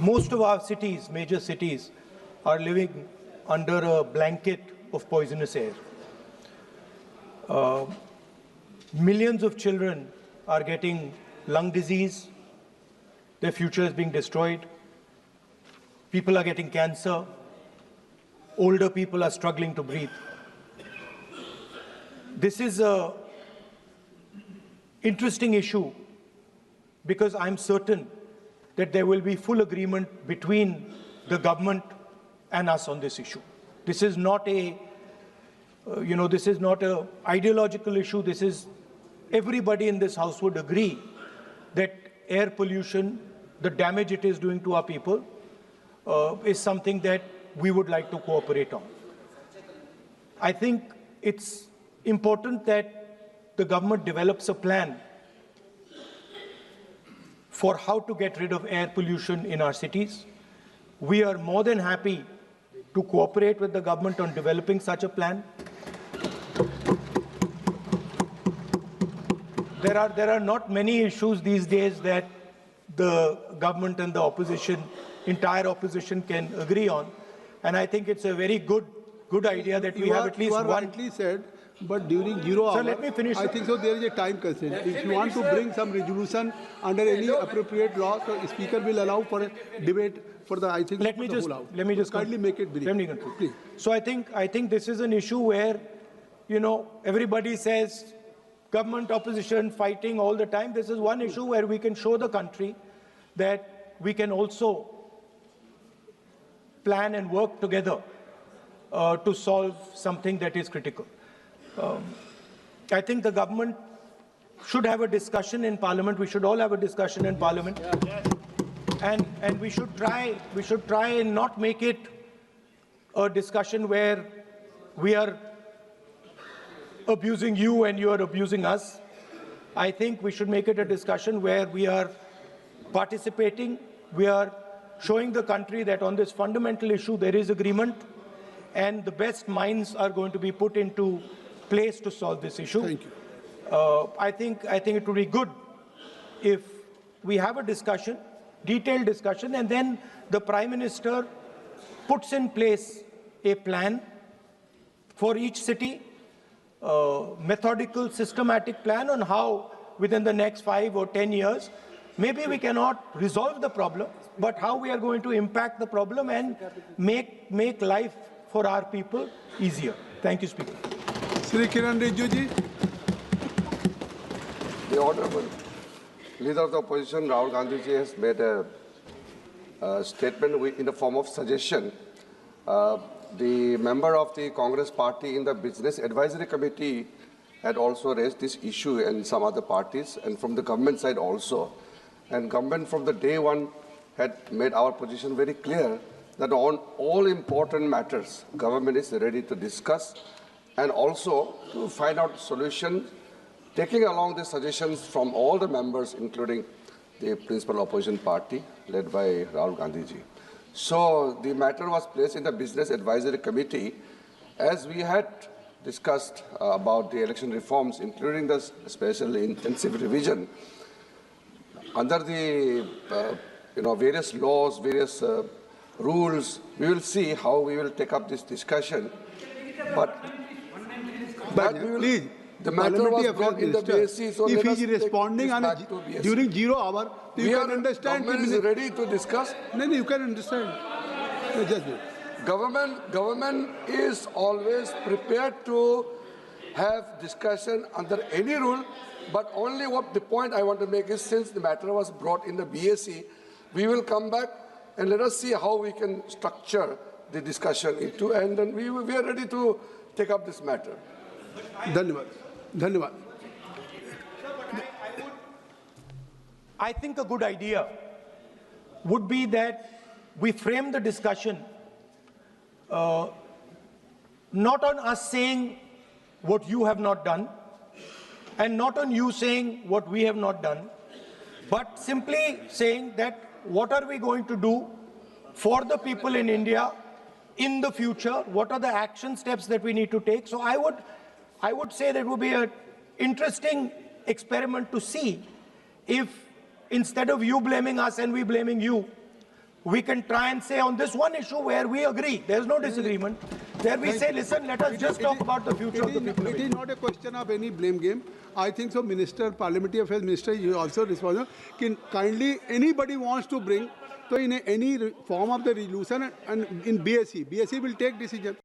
most of our cities, major cities, are living under a blanket of poisonous air. Millions of children are getting lung disease. Their future is being destroyed. People are getting cancer. Older people are struggling to breathe. This is an interesting issue because I'm certain that there will be full agreement between the government and us on this issue. This is not a, this is not an ideological issue. This is, everybody in this house would agree that air pollution, the damage it is doing to our people, is something that we would like to cooperate on. I think it's important that the government develops a plan for how to get rid of air pollution in our cities. We are more than happy to cooperate with the government on developing such a plan. There are not many issues these days that the government and the opposition, entire opposition, can agree on. And I think it's a very good idea that we have at least one. You are rightly said, but during 0 hour, let me finish. I think so there is a time constraint. If you want to bring some resolution under any appropriate law, so the Speaker will allow for a debate for the, I think, let me just kindly make it brief. Let me conclude. Please. So I think this is an issue where, everybody says government, opposition, fighting all the time. This is one issue where we can show the country that we can also plan and work together to solve something that is critical. I think the government should have a discussion in Parliament. We should all have a discussion in Parliament, and we should try and not make it a discussion where we are abusing you and you are abusing us. I think we should make it a discussion where we are participating, we are showing the country that on this fundamental issue there is agreement, and the best minds are going to be put into place to solve this issue. Thank you. I think it would be good if we have a discussion, detailed discussion, and then the Prime Minister puts in place a plan for each city, methodical, systematic plan on how within the next 5 or 10 years, maybe we cannot resolve the problem, but how we are going to impact the problem and make life for our people easier. Thank you, Speaker. Shri Kiran Rijiju ji. The Honourable Leader of the Opposition, Rahul Gandhi ji, has made a statement in the form of suggestion. The member of the Congress party in the Business Advisory Committee had also raised this issue, and some other parties, and from the government side also. And government from the day one had made our position very clear that on all important matters, government is ready to discuss and also to find out solutions, taking along the suggestions from all the members, including the principal opposition party led by Rahul Gandhi ji. So the matter was placed in the Business Advisory Committee as we had discussed about the election reforms, including the special intensive revision. Under the various laws, various rules, we will see how we will take up this discussion. But please, the matter was brought in the BSc, so if he is responding during 0 hour, you can understand. Government is ready to discuss. No, you can understand. Just Government is always prepared to have discussion under any rule, but only what the point I want to make is, since the matter was brought in the BSc, we will come back and let us see how we can structure the discussion into, and then we are ready to take up this matter. Dhanyavad. I think a good idea would be that we frame the discussion not on us saying what you have not done and not on you saying what we have not done, but simply saying that what are we going to do for the people in India in the future, what are the action steps that we need to take. So I would say that it would be an interesting experiment to see if, instead of you blaming us and we blaming you, we can try and say on this one issue where we agree, there's no disagreement, there we say, listen, let us just talk about the future of the people. It is not a question of any blame game. I think so. Minister, Parliamentary Affairs Minister, is also responsible. Can kindly anybody wants to bring, so in any form of the resolution and in BSc will take decision.